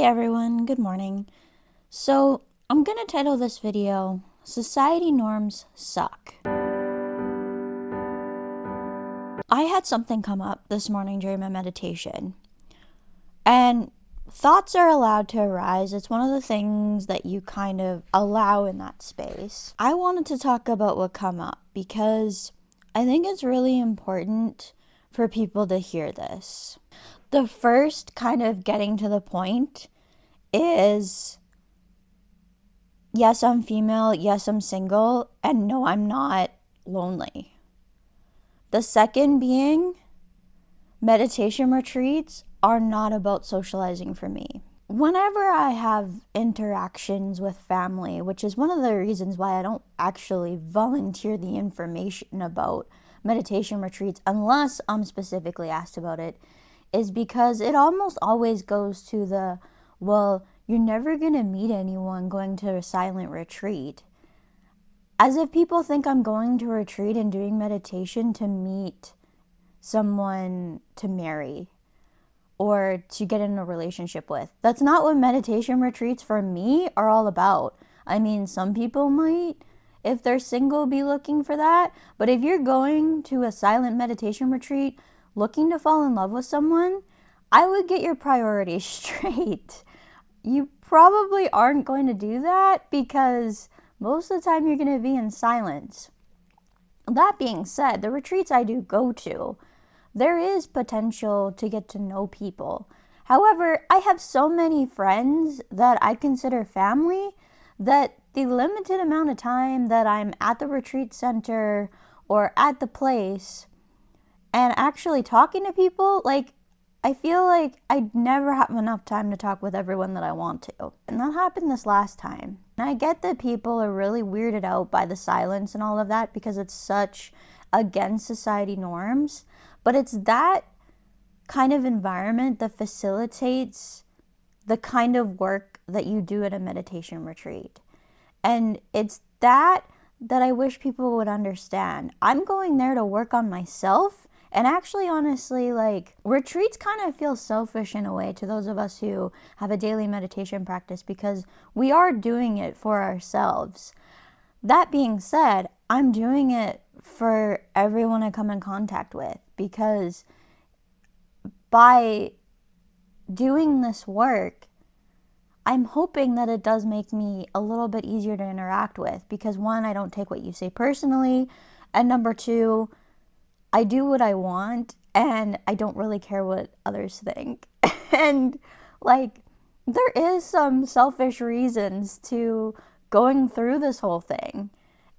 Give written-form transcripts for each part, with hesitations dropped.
everyone, good morning. So, I'm gonna title this video, Society Norms Suck. I had something come up this morning during my meditation, and thoughts are allowed to arise. It's one of the things that you kind of allow in that space. I wanted to talk about what come up because I think it's really important for people to hear this. The first kind of getting to the point is, yes, I'm female, yes, I'm single, and no, I'm not lonely. The second being, meditation retreats are not about socializing for me. Whenever I have interactions with family, which is one of the reasons why I don't actually volunteer the information about meditation retreats unless I'm specifically asked about it, is because it almost always goes to the, well, you're never going to meet anyone going to a silent retreat. As if people think I'm going to a retreat and doing meditation to meet someone to marry or to get in a relationship with. That's not what meditation retreats for me are all about. I mean, some people might, if they're single, be looking for that. But if you're going to a silent meditation retreat looking to fall in love with someone, I would get your priorities straight. You probably aren't going to do that because most of the time you're going to be in silence. That being said, the retreats I do go to, there is potential to get to know people. However, I have so many friends that I consider family that the limited amount of time that I'm at the retreat center or at the place and actually talking to people, I feel like I'd never have enough time to talk with everyone that I want to. And that happened this last time. And I get that people are really weirded out by the silence and all of that because it's such against society norms. But it's that kind of environment that facilitates the kind of work that you do at a meditation retreat. And it's that I wish people would understand. I'm going there to work on myself. And actually, honestly, retreats kind of feel selfish in a way to those of us who have a daily meditation practice because we are doing it for ourselves. That being said, I'm doing it for everyone I come in contact with because by doing this work, I'm hoping that it does make me a little bit easier to interact with because one, I don't take what you say personally, and number two, I do what I want and I don't really care what others think. And there is some selfish reasons to going through this whole thing.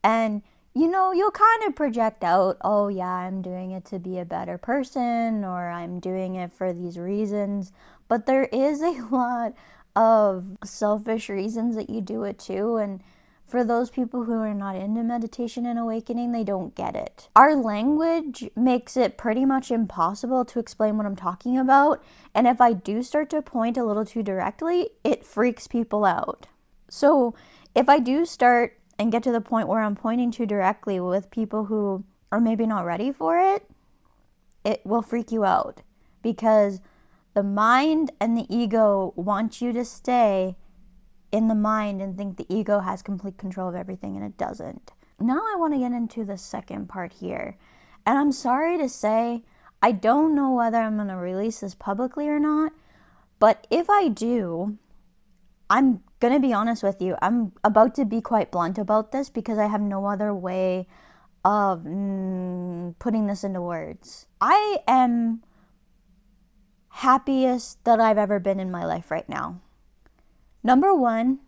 And you'll kind of project out, oh yeah, I'm doing it to be a better person or I'm doing it for these reasons. But there is a lot of selfish reasons that you do it too. And for those people who are not into meditation and awakening, they don't get it. Our language makes it pretty much impossible to explain what I'm talking about. And if I do start to point a little too directly, it freaks people out. So if I do start and get to the point where I'm pointing too directly with people who are maybe not ready for it, it will freak you out because the mind and the ego want you to stay in the mind and think the ego has complete control of everything, and it doesn't. Now I want to get into the second part here. And I'm sorry to say, I don't know whether I'm going to release this publicly or not, but if I do, I'm going to be honest with you. I'm about to be quite blunt about this because I have no other way of putting this into words. I am happiest that I've ever been in my life right now. Number one,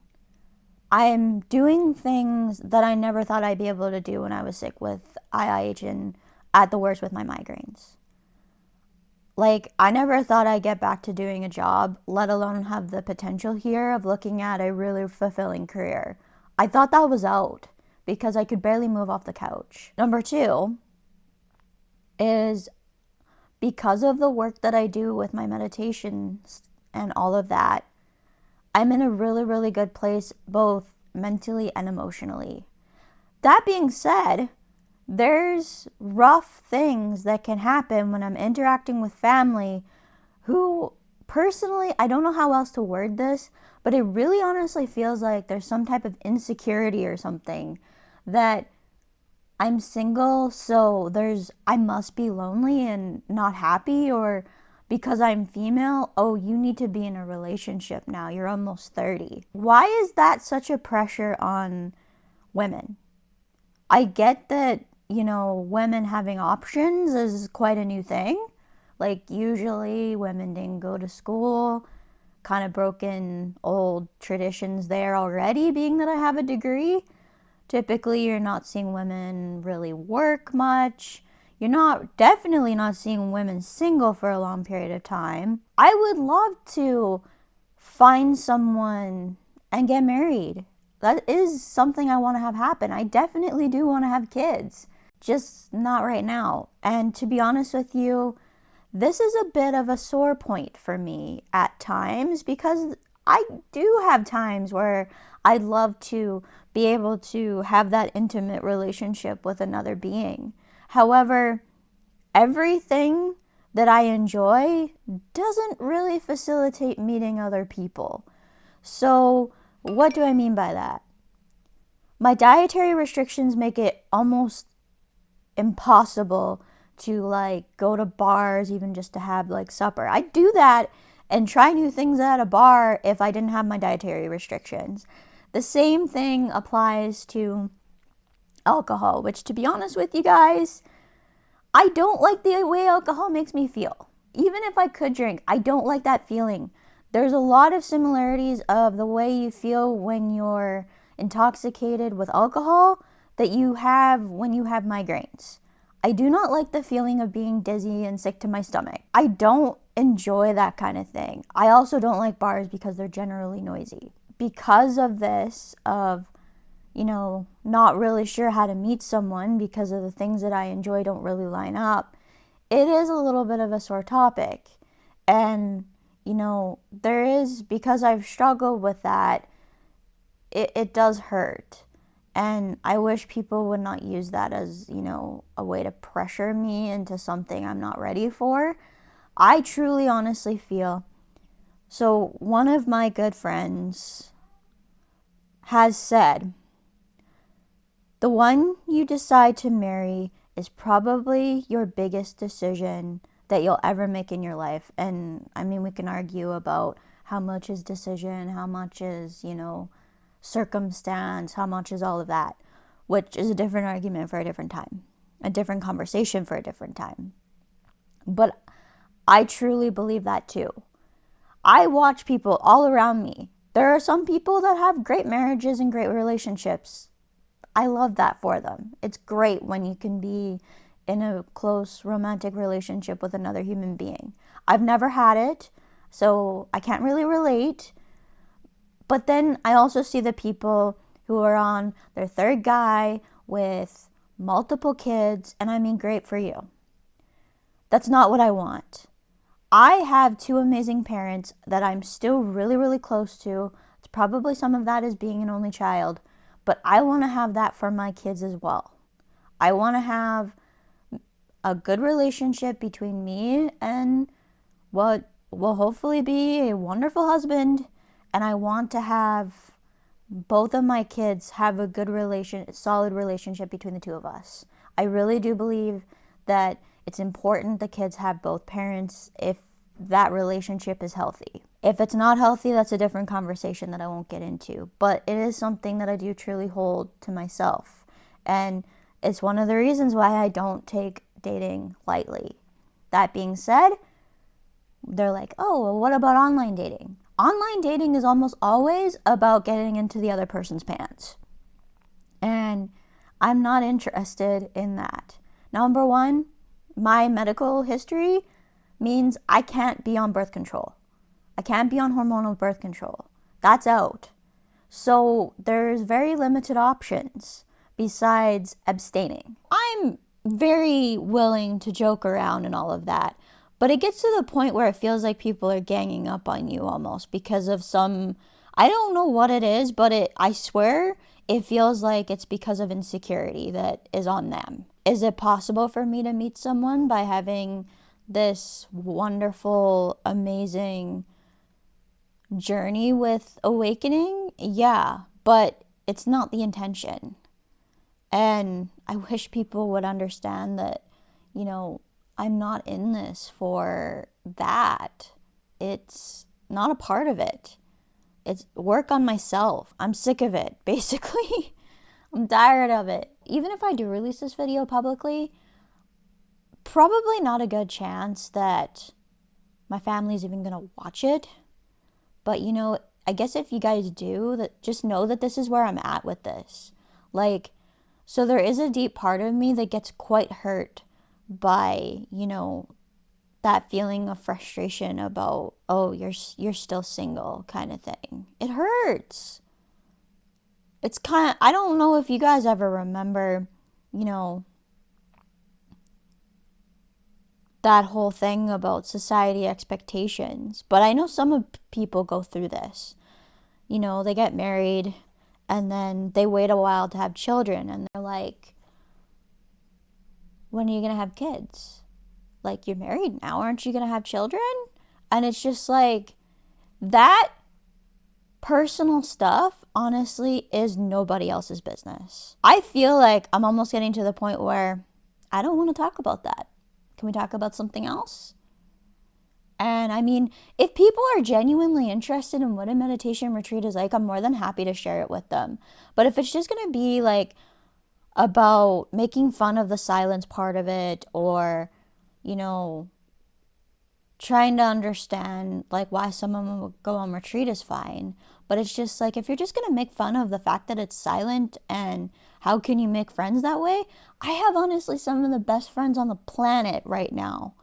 I'm doing things that I never thought I'd be able to do when I was sick with IIH and at the worst with my migraines. I never thought I'd get back to doing a job, let alone have the potential here of looking at a really fulfilling career. I thought that was out because I could barely move off the couch. Number two is because of the work that I do with my meditations and all of that, I'm in a really, really good place, both mentally and emotionally. That being said, there's rough things that can happen when I'm interacting with family who personally, I don't know how else to word this, but it really honestly feels like there's some type of insecurity or something that I'm single, so I must be lonely and not happy, or because I'm female, oh, you need to be in a relationship now. You're almost 30. Why is that such a pressure on women? I get that, women having options is quite a new thing. Like, usually women didn't go to school, kind of broken old traditions there already, being that I have a degree. Typically, you're not seeing women really work much. You're definitely not seeing women single for a long period of time. I would love to find someone and get married. That is something I want to have happen. I definitely do want to have kids, just not right now. And to be honest with you, this is a bit of a sore point for me at times, because I do have times where I'd love to be able to have that intimate relationship with another being. However, everything that I enjoy doesn't really facilitate meeting other people. So, what do I mean by that? My dietary restrictions make it almost impossible to go to bars even just to have supper. I'd do that and try new things at a bar if I didn't have my dietary restrictions. The same thing applies to alcohol, which, to be honest with you guys, I don't like the way alcohol makes me feel. Even if I could drink, I don't like that feeling. There's a lot of similarities of the way you feel when you're intoxicated with alcohol that you have when you have migraines. I do not like the feeling of being dizzy and sick to my stomach. I don't enjoy that kind of thing. I also don't like bars because they're generally noisy. Because of this, not really sure how to meet someone because of the things that I enjoy don't really line up, it is a little bit of a sore topic. And, because I've struggled with that, it does hurt. And I wish people would not use that as, a way to pressure me into something I'm not ready for. I truly, honestly feel. So, one of my good friends has said, the one you decide to marry is probably your biggest decision that you'll ever make in your life. And I mean, we can argue about how much is decision, how much is, circumstance, how much is all of that, which is a different argument for a different time, a different conversation for a different time. But I truly believe that too. I watch people all around me. There are some people that have great marriages and great relationships. I love that for them. It's great when you can be in a close romantic relationship with another human being. I've never had it, so I can't really relate. But then I also see the people who are on their third guy with multiple kids, and I mean, great for you. That's not what I want. I have two amazing parents that I'm still really, really close to. It's probably some of that is being an only child, but I want to have that for my kids as well. I want to have a good relationship between me and what will hopefully be a wonderful husband. And I want to have both of my kids have a solid relationship between the two of us. I really do believe that it's important the kids have both parents if that relationship is healthy. If it's not healthy, that's a different conversation that I won't get into. But it is something that I do truly hold to myself. And it's one of the reasons why I don't take dating lightly. That being said, they're like, oh, well, what about online dating? Online dating is almost always about getting into the other person's pants. And I'm not interested in that. Number one, my medical history means I can't be on birth control. I can't be on hormonal birth control. That's out. So there's very limited options besides abstaining. I'm very willing to joke around and all of that. But it gets to the point where it feels like people are ganging up on you almost because of I don't know what it is, but I swear it feels like it's because of insecurity that is on them. Is it possible for me to meet someone by having this wonderful, amazing journey with awakening. Yeah, but it's not the intention. And I wish people would understand that, you know, I'm not in this for that. It's not a part of it. It's work on myself. I'm sick of it, basically. I'm tired of it. Even if I do release this video publicly, probably not a good chance that my family's even gonna watch it. But you know, I guess if you guys do, that just know that this is where I'm at with this. Like, so there is a deep part of me that gets quite hurt by, you know, that feeling of frustration about, oh, you're still single kind of thing. It hurts. It's kind of, I don't know if you guys ever remember, you know, that whole thing about society expectations, but I know some people go through this. You know, they get married and then they wait a while to have children and they're like, when are you going to have kids? Like, you're married now, aren't you going to have children? And it's just like, that personal stuff, honestly, is nobody else's business. I feel like I'm almost getting to the point where I don't want to talk about that. Can we talk about something else? And I mean, if people are genuinely interested in what a meditation retreat is like, I'm more than happy to share it with them. But if it's just going to be like about making fun of the silence part of it, or, you know, trying to understand like why someone would go on retreat is fine. But it's just like, if you're just going to make fun of the fact that it's silent and how can you make friends that way? I have honestly some of the best friends on the planet right now.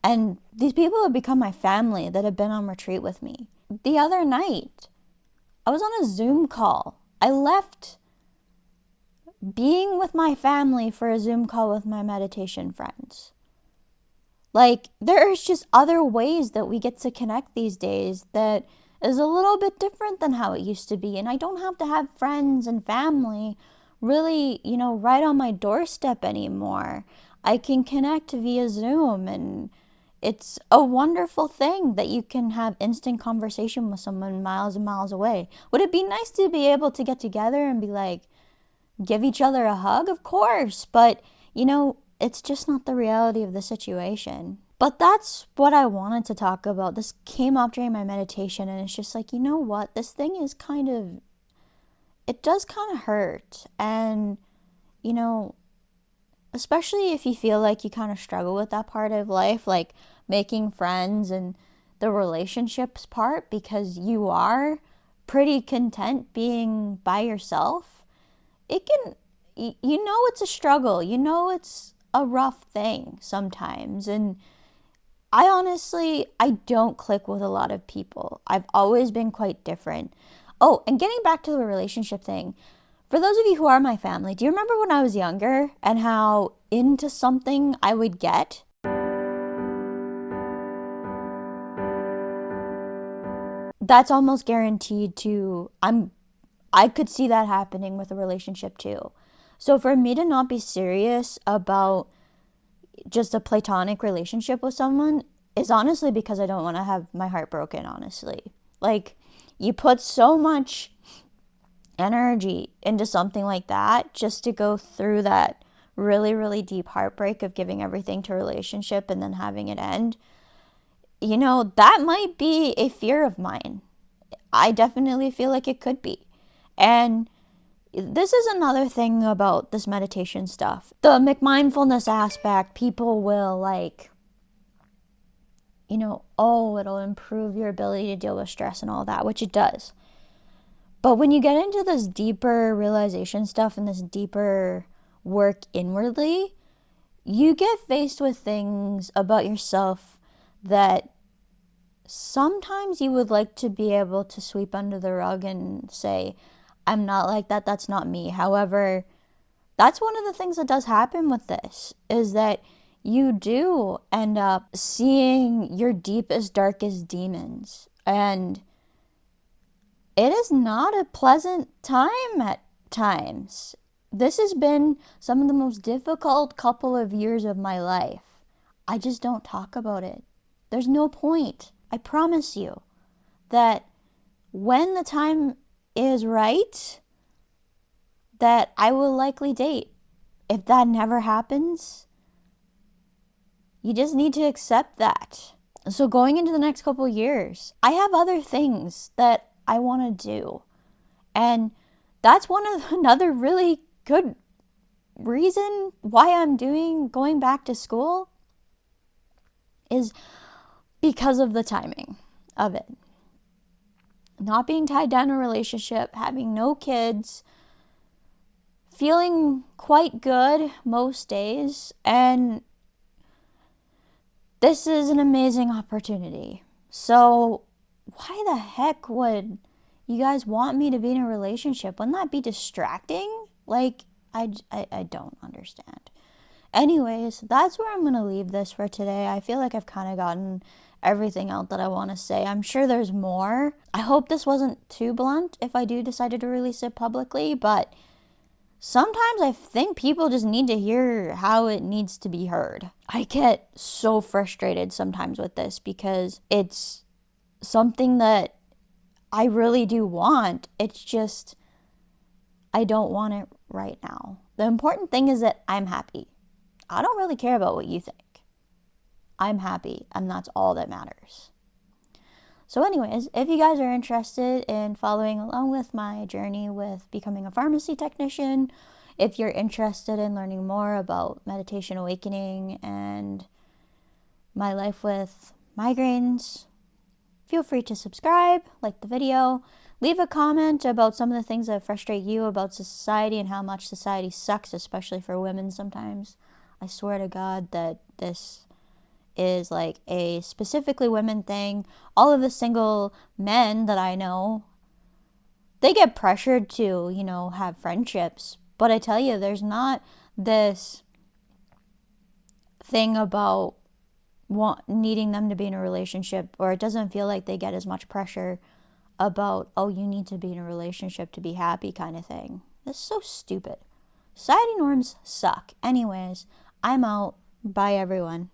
And these people have become my family that have been on retreat with me. The other night, I was on a Zoom call. I left being with my family for a Zoom call with my meditation friends. Like, there's just other ways that we get to connect these days that is a little bit different than how it used to be. And I don't have to have friends and family really, you know, right on my doorstep anymore. I can connect via Zoom, and it's a wonderful thing that you can have instant conversation with someone miles and miles away. Would it be nice to be able to get together and be like, give each other a hug? Of course, but you know, it's just not the reality of the situation. But that's what I wanted to talk about. This came up during my meditation, and it's just like, you know what? This thing is kind of, it does kind of hurt. And, you know, especially if you feel like you kind of struggle with that part of life, like making friends and the relationships part, because you are pretty content being by yourself. It can, you know, it's a struggle. You know, it's a rough thing sometimes. And I don't click with a lot of people. I've always been quite different. Oh, and getting back to the relationship thing, for those of you who are my family, do you remember when I was younger and how into something I would get? That's almost guaranteed to, I could see that happening with a relationship too. So for me to not be serious about just a platonic relationship with someone is honestly because I don't want to have my heart broken, honestly. Like, you put so much energy into something like that just to go through that really, really deep heartbreak of giving everything to a relationship and then having it end. You know, that might be a fear of mine. I definitely feel like it could be. And this is another thing about this meditation stuff. The McMindfulness aspect, people will like, you know, oh, it'll improve your ability to deal with stress and all that, which it does. But when you get into this deeper realization stuff and this deeper work inwardly, you get faced with things about yourself that sometimes you would like to be able to sweep under the rug and say, I'm not like that, that's not me. However, that's one of the things that does happen with this, is that you do end up seeing your deepest, darkest demons. And it is not a pleasant time at times. This has been some of the most difficult couple of years of my life. I just don't talk about it. There's no point. I promise you that when the time is right, that I will likely date. If that never happens, you just need to accept that. So going into the next couple of years, I have other things that I want to do. And that's another really good reason why I'm going back to school is because of the timing of it. Not being tied down in a relationship, having no kids, feeling quite good most days, and this is an amazing opportunity. So why the heck would you guys want me to be in a relationship? Wouldn't that be distracting? Like, I don't understand. Anyways, that's where I'm going to leave this for today. I feel like I've kind of gotten everything out that I want to say. I'm sure there's more. I hope this wasn't too blunt if I do decide to release it publicly, but sometimes I think people just need to hear how it needs to be heard. I get so frustrated sometimes with this because it's something that I really do want. It's just, I don't want it right now. The important thing is that I'm happy. I don't really care about what you think. I'm happy, and that's all that matters. So anyways, if you guys are interested in following along with my journey with becoming a pharmacy technician, if you're interested in learning more about meditation awakening and my life with migraines, feel free to subscribe, like the video, leave a comment about some of the things that frustrate you about society and how much society sucks, especially for women sometimes. I swear to God that this is like a specifically women thing. All of the single men that I know, they get pressured to, have friendships. But I tell you, there's not this thing about needing them to be in a relationship, or it doesn't feel like they get as much pressure about, oh, you need to be in a relationship to be happy kind of thing. That's so stupid. Society norms suck. Anyways, I'm out. Bye, everyone.